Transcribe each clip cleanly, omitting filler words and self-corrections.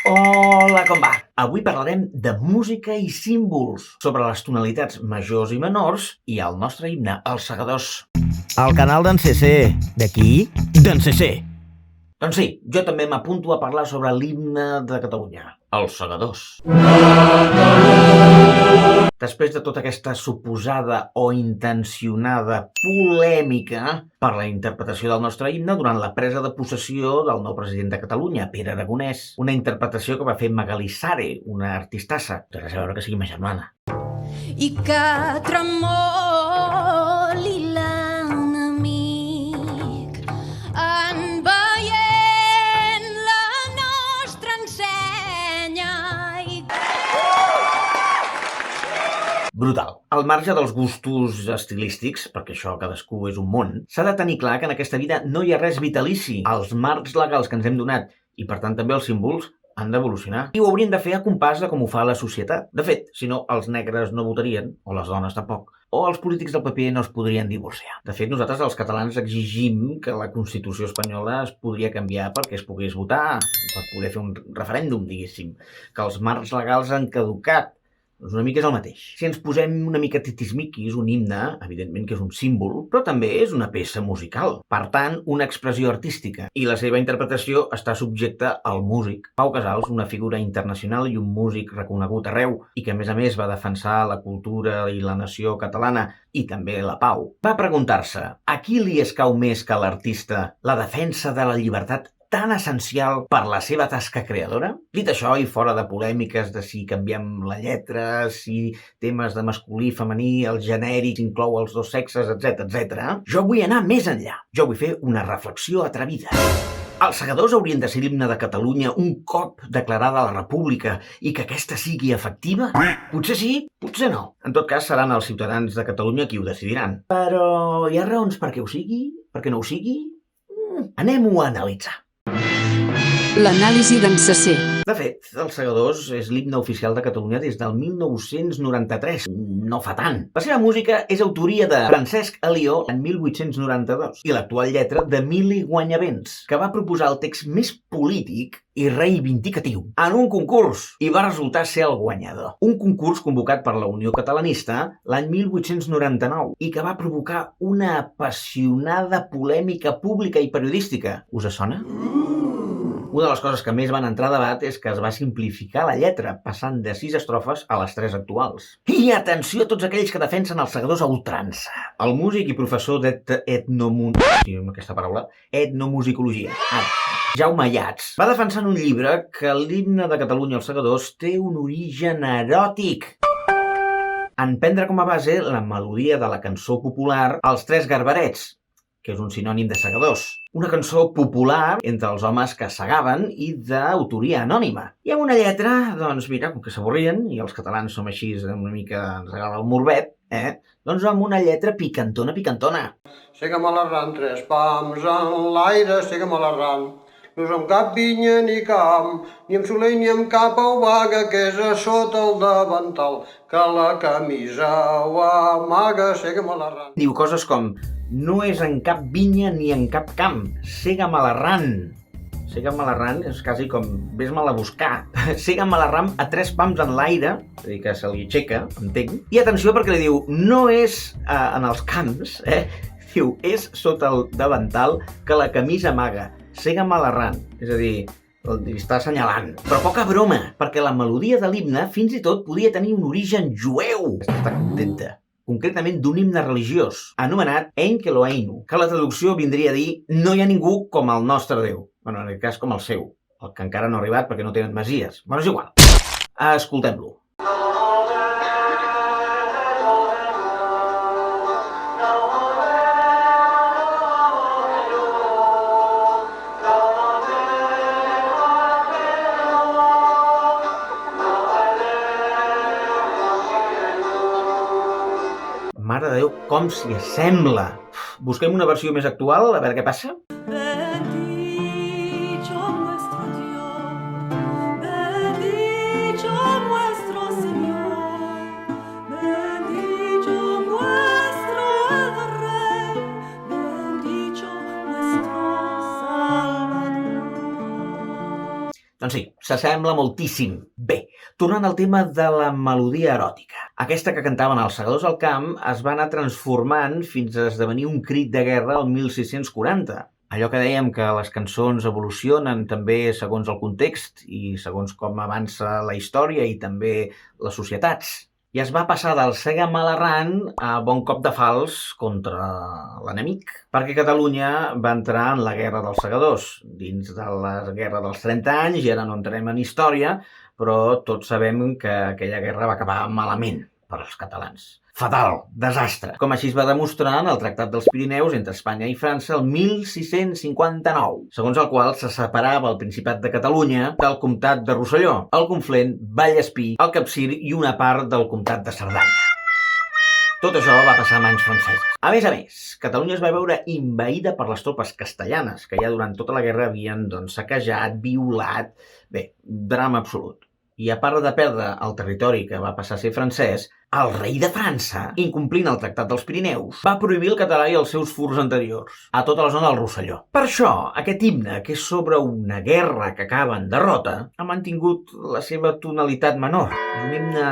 Hola, com va? Avui parlarem de música i símbols, sobre les tonalitats majors i menors i el nostre himne, els segadors. El canal d'en CC. De qui? D'en CC. Doncs sí, jo també m'apunto a parlar sobre l'himne de Catalunya, els segadors. Després de tota aquesta suposada o intencionada polèmica per la interpretació del nostre himne durant la presa de possessió del nou president de Catalunya, Pere Aragonès, una interpretació que va fer Magalí Sare, una artistassa, té res a veure que sigui ma germana. I que tremoli l'enemic en veient la nostra ensenya. Brutal. Al marge dels gustos estilístics, perquè això cadascú és un món, s'ha de tenir clar que en aquesta vida no hi ha res vitalici. Els marcs legals que ens hem donat, i per tant també els símbols, han d'evolucionar. I ho haurien de fer a compàs de com ho fa la societat. De fet, si no, els negres no votarien, o les dones tampoc, o els polítics del PP no es podrien divorciar. De fet, nosaltres els catalans exigim que la Constitució espanyola es podria canviar perquè es pogués votar, per poder fer un referèndum, diguéssim, que els marcs legals han caducat. Doncs una mica és el mateix. Si ens posem una mica titismiquis, un himne, evidentment que és un símbol, però també és una peça musical. Per tant, una expressió artística. I la seva interpretació està subjecta al músic. Pau Casals, una figura internacional i un músic reconegut arreu, i que a més va defensar la cultura i la nació catalana, i també la pau, va preguntar-se a qui li escau més que a l'artista la defensa de la llibertat tan essencial per la seva tasca creadora? Dit això, i fora de polèmiques de si canviem la lletra, si temes de masculí, femení, el genèric inclou els dos sexes, etc., jo vull anar més enllà. Jo vull fer una reflexió atrevida. Els segadors haurien de ser l'himne de Catalunya un cop declarada la República i que aquesta sigui efectiva? Potser sí, potser no. En tot cas, seran els ciutadans de Catalunya qui ho decidiran. Però hi ha raons perquè ho sigui? Perquè no ho sigui? Anem-ho a analitzar. L'anàlisi d'en CC. De fet, Els segadors és l'himne oficial de Catalunya des del 1993. No fa tant. La seva música és autoria de Francesc Alió en 1892 i l'actual lletra d'Emili Guanyavents, que va proposar el text més polític i reivindicatiu en un concurs i va resultar ser el guanyador. Un concurs convocat per la Unió Catalanista l'any 1899 i que va provocar una apassionada polèmica pública i periodística. Us sona? Una de les coses que més van entrar a debat és que es va simplificar la lletra, passant de 6 estrofes a les 3 actuals. I atenció a tots aquells que defensen els segadors a ultrança. El músic i professor etnomusicologia, Jaume Ayats, va defensar en un llibre que l'himne de Catalunya als segadors té un origen eròtic, en prendre com a base la melodia de la cançó popular Els Tres Garberets, que és un sinònim de segadors. Una cançó popular entre els homes que segaven i d'autoria anònima. I amb una lletra, doncs mira, com que s'avorrien, i els catalans som així una mica, ens agrada el morbet, doncs amb una lletra picantona. Seguem a l'arran, 3 pams en l'aire, seguem a l'arran. No som cap vinya ni camp, ni amb soler ni amb capa obaga, que és a sota el davantal, que la camisa ho amaga, seguem a l'arran. Diu coses com: no és en cap vinya ni en cap camp, sega'm a l'arran. Sega'm a l'arran és quasi com vés-me'l a buscar. Sega'm a l'arran a 3 pams en l'aire, és a dir, que se li aixeca, entenc. I atenció perquè li diu, no és en els camps, diu, és sota el davantal que la camisa amaga. Sega'm a l'arran, és a dir, li està assenyalant. Però poca broma, perquè la melodia de l'himne fins i tot podia tenir un origen jueu. Està contenta. Concretament d'un himne religiós, anomenat Enkeloheinu, que la traducció vindria a dir no hi ha ningú com el nostre Déu. Bueno, en aquest cas com el seu, el que encara no ha arribat perquè no tenen masies. Bueno, és igual. Escoltem-lo. Mare de Déu, com s'hi assembla! Busquem una versió més actual, a veure què passa. Doncs sí, s'assembla moltíssim. Bé, tornant al tema de la melodia eròtica. Aquesta que cantaven els segadors al camp es va anar transformant fins a esdevenir un crit de guerra el 1640. Allò que dèiem que les cançons evolucionen també segons el context i segons com avança la història i també les societats. I es va passar del sega mal errant a bon cop de fals contra l'enemic, perquè Catalunya va entrar en la Guerra dels Segadors, dins de la Guerra dels 30 anys, i ara no entrem en història, però tots sabem que aquella guerra va acabar malament per als catalans. Fatal, desastre, com així es va demostrar en el Tractat dels Pirineus entre Espanya i França el 1659, segons el qual se separava el Principat de Catalunya del Comtat de Rosselló, el Conflent, Vallespí, el Capcir i una part del Comtat de Cerdanya. Tot això va passar a mans franceses. A més, Catalunya es va veure invaïda per les tropes castellanes, que ja durant tota la guerra havien saquejat, violat... Bé, drama absolut. I a part de perdre el territori que va passar a ser francès, el rei de França, incomplint el Tractat dels Pirineus, va prohibir el català i els seus furs anteriors a tota la zona del Rosselló. Per això, aquest himne, que és sobre una guerra que acaba en derrota, ha mantingut la seva tonalitat menor. És un himne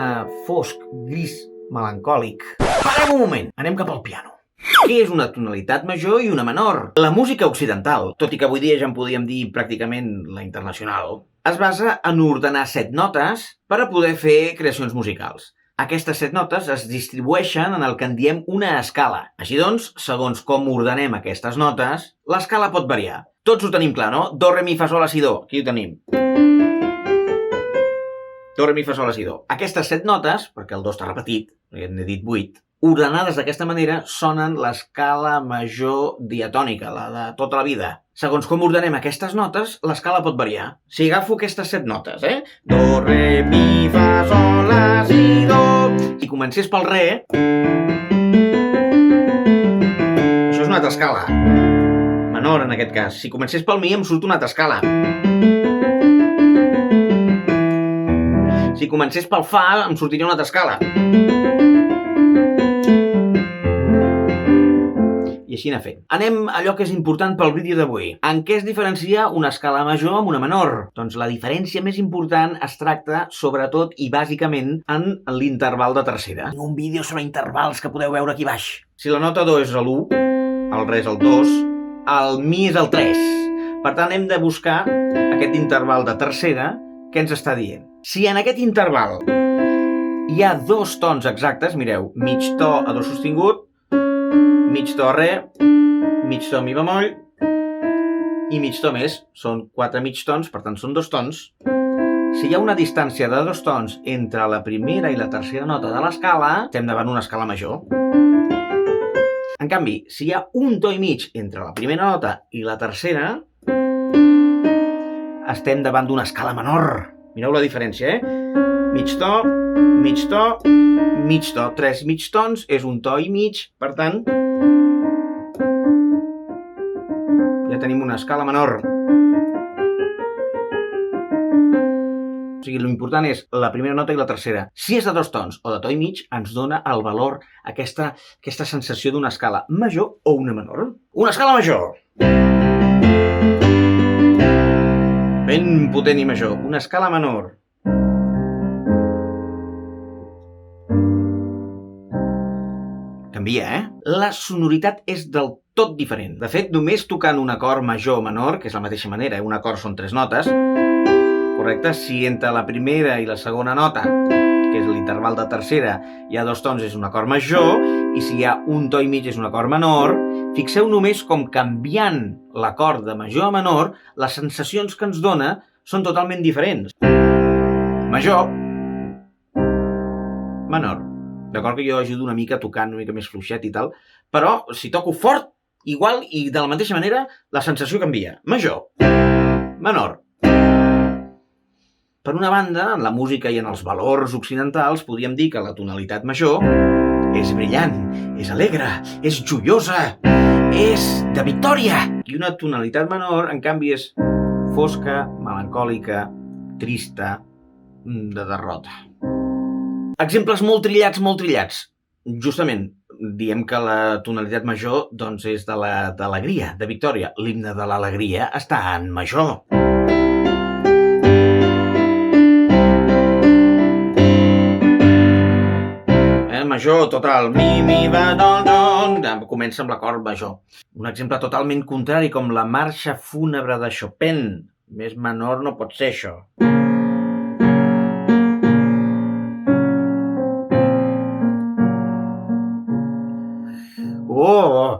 fosc, gris, melancòlic. Parem un moment, anem cap al piano. Què és una tonalitat major i una menor? La música occidental, tot i que avui dia ja en podríem dir pràcticament la internacional, es basa en ordenar 7 notes per a poder fer creacions musicals. Aquestes 7 notes es distribueixen en el que en diem una escala. Així doncs, segons com ordenem aquestes notes, l'escala pot variar. Tots ho tenim clar, no? Do, re, mi, fa, sol, la, si, do. Aquí ho tenim. Do, re, mi, fa, sol, la, si, do. Aquestes 7 notes, perquè el do està repetit, n'he dit 8, ordenades d'aquesta manera sonen l'escala major diatònica, la de tota la vida. Segons com ordenem aquestes notes, l'escala pot variar. Si agafo aquestes 7 notes, Do, re, mi, fa, sol, la, si, do... Si comencés pel re... Això és una altra escala. Menor, en aquest cas. Si comencés pel mi, em surt una altra escala. Si comencés pel fa, em sortiria una altra escala. I així anar fent. Anem a allò que és important pel vídeo d'avui. En què es diferencia una escala major amb una menor? Doncs la diferència més important es tracta, sobretot i bàsicament, en l'interval de tercera. Un vídeo sobre intervals que podeu veure aquí baix. Si la nota do és l'1, el re és el 2, el mi és el 3. Per tant, hem de buscar aquest interval de tercera que ens està dient. Si en aquest interval hi ha 2 tons exactes, mireu, mig to a do sostingut, mig to a re, mig to a mi bemoll i mig to més. Són 4 mig tons, per tant són 2 tons. Si hi ha una distància de 2 tons entre la primera i la tercera nota de l'escala, estem davant una escala major. En canvi, si hi ha un to i mig entre la primera nota i la tercera, estem davant d'una escala menor. Mireu la diferència, Mig to, mig to, mig to. 3 mig tons és un to i mig, per tant, ja tenim una escala menor. O sigui, l'important és la primera nota i la tercera. Si és de 2 tons o de to i mig, ens dona el valor, aquesta sensació d'una escala major o una menor. Una escala major! Ben potent i major. Una escala menor. Canvia, La sonoritat és del tot diferent. De fet, només tocant un acord major o menor, que és la mateixa manera, un acord són 3 notes, correcte? Si entre la primera i la segona nota, que és l'interval de tercera, hi ha 2 tons, és un acord major, i si hi ha un to i mig és un acord menor, fixeu només com canviant l'acord de major a menor, les sensacions que ens dona són totalment diferents. Major, menor. D'acord que jo ajudo una mica tocant una mica més fluixet i tal, però si toco fort, igual i de la mateixa manera, la sensació canvia. Major, menor. Per una banda, en la música i en els valors occidentals, podríem dir que la tonalitat major és brillant, és alegre, és joiosa, és de victòria. I una tonalitat menor, en canvi, és fosca, melancòlica, trista, de derrota. Exemples molt trillats. Justament, diem que la tonalitat major doncs, és de l'alegria, de victòria. L'himne de l'alegria està en major. major, total. Mi, va, do. Comença amb l'acord major. Un exemple totalment contrari, com la marxa fúnebre de Chopin. Més menor no pot ser això.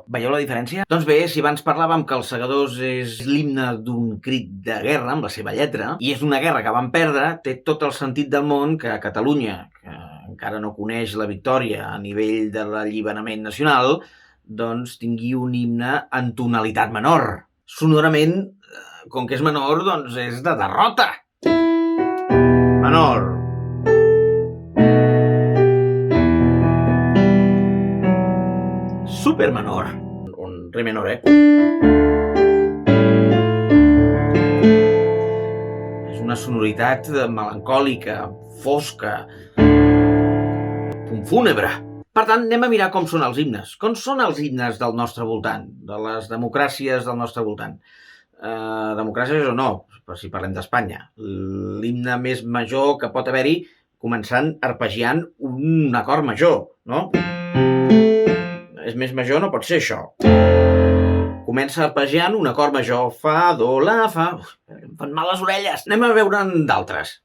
Veieu la diferència? Doncs bé, si abans parlàvem que Els Segadors és l'himne d'un crit de guerra amb la seva lletra, i és una guerra que van perdre, té tot el sentit del món que Catalunya, que encara no coneix la victòria a nivell de l'alliberament nacional, doncs tingui un himne en tonalitat menor. Sonorament, com que és menor, doncs és de derrota. Menor. Super menor. Un re menor, És una sonoritat melancòlica, fosca, un fúnebre. Per tant, anem a mirar com són els himnes. Com són els himnes del nostre voltant, de les democràcies del nostre voltant? Democràcies o no, si parlem d'Espanya. L'himne més major que pot haver-hi començant arpegiant un acord major, no? És més major, no pot ser això. Comença arpegiant un acord major. Fa, do, la, fa... Em fan mal les orelles. Anem a veure'n d'altres.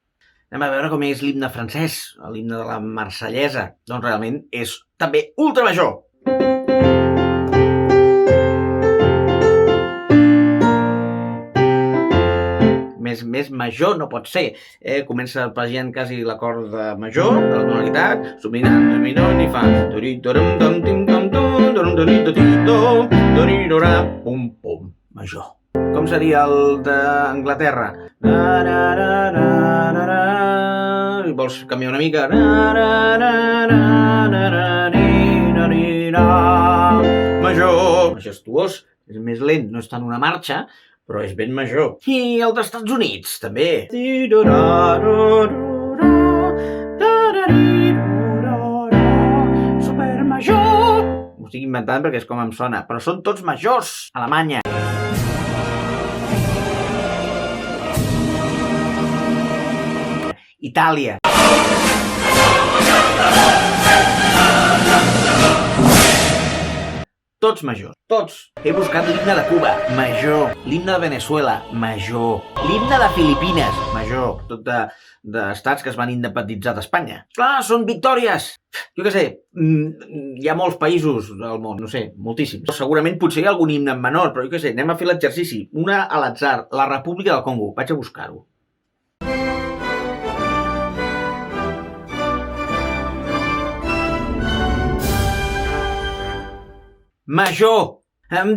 Anem a veure com és l'himne francès, l'himne de la Marsellesa. Doncs realment és també ultra major. Més major no pot ser. Comença arpegiant quasi l'acord de major, de la tonalitat, subminant, dominant i fa... Pum, pum, major. Com seria el d'Anglaterra? Vols canviar una mica? Major. Majestuós, és més lent, no és tant una marxa, però és ben major. I el dels Estats Units, també. Supermajor. M'ho estic inventant perquè és com em sona, però són tots majors. Alemanya. Itàlia. Tots majors, tots. He buscat l'himne de Cuba, major. L'himne de Venezuela, major. L'himne de Filipines, major. Tot d'estats que es van independitzar d'Espanya. Clar, són victòries! Jo què sé, hi ha molts països al món, no sé, moltíssims. Segurament potser hi ha algun himne menor, però jo què sé, anem a fer l'exercici. Una a l'atzar, la República del Congo. Vaig a buscar-ho. Major!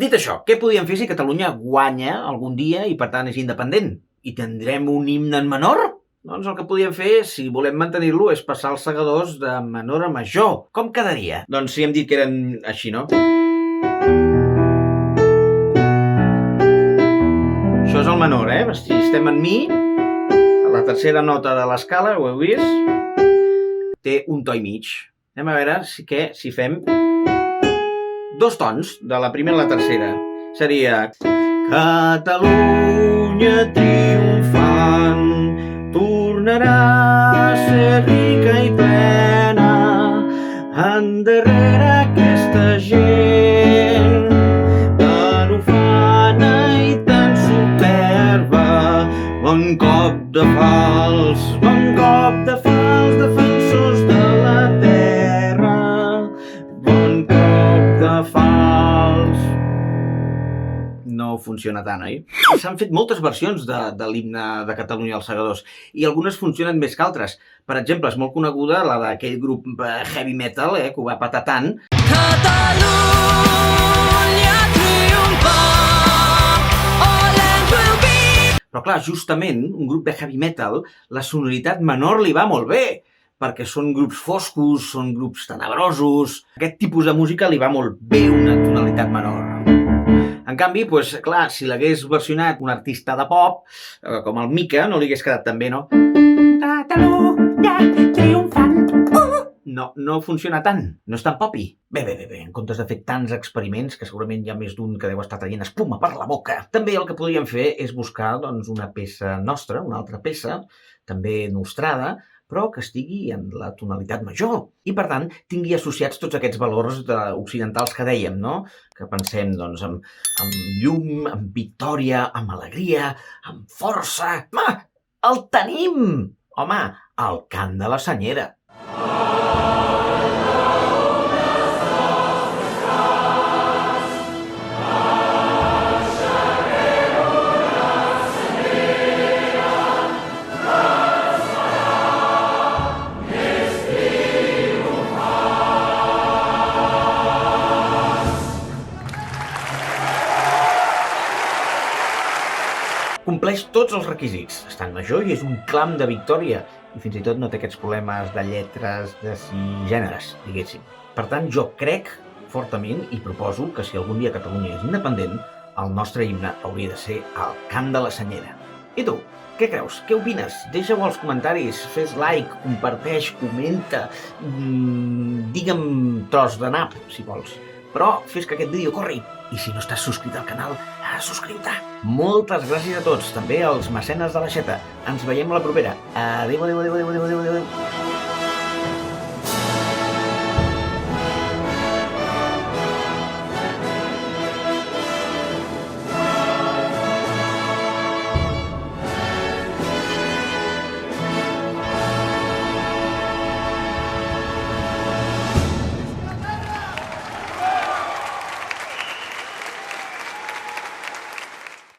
Dit això, què podríem fer si Catalunya guanya algun dia i per tant és independent? I tindrem un himne en menor? Doncs el que podríem fer, si volem mantenir-lo, és passar els segadors de menor a major. Com quedaria? Doncs si hem dit que eren així, no? Això és el menor, Si estem en mi, a la tercera nota de l'escala, ho heu vist? Té un to i mig. Anem a veure si fem... dos tons, de la primera a la tercera. Seria... Catalunya triomfant tornarà a ser rica i plena endarrere aquesta gent tan ufana i tan superba. Bon cop de fals, defensors de la terra. Bon cop de fals. No funciona tant, oi? S'han fet moltes versions de l'himne de Catalunya als Segadors i algunes funcionen més que altres. Per exemple, és molt coneguda la d'aquell grup heavy metal que ho va patar tant. Catalunya triomfa, all and will be. Però clar, justament, un grup de heavy metal, la sonoritat menor li va molt bé, perquè són grups foscos, són grups tenebrosos. Aquest tipus de música li va molt bé una tonalitat menor. En canvi, doncs, clar, si l'hagués versionat un artista de pop, com el Mika, no li hagués quedat tan bé, no? Catalunya triomfant. No funciona tant, no és tan popi. Bé, en comptes de fer tants experiments, que segurament hi ha més d'un que deu estar traient espuma per la boca, també el que podríem fer és buscar doncs, una peça nostra, una altra peça, també nostrada, però que estigui en la tonalitat major. I, per tant, tingui associats tots aquests valors occidentals que dèiem, no? Que pensem, doncs, amb llum, amb victòria, amb alegria, amb força... Home, el tenim! Home, el cant de la senyera. Compleix tots els requisits. Està en major i és un clam de victòria. I fins i tot no té aquests problemes de lletres, de si gèneres, diguéssim. Per tant, jo crec fortament i proposo que si algun dia Catalunya és independent, el nostre himne hauria de ser el cant de la senyera. I tu, què creus? Què opines? Deixa-ho als comentaris, fes like, comparteix, comenta, digue'm tros de nap, si vols. Però fes que aquest vídeo corri. I si no estàs subscrit al canal, subscriu-te. Moltes gràcies a tots, també als mecenes de l'aixeta. Ens veiem a la propera. Adéu, adéu, adéu, adéu, adéu, adéu.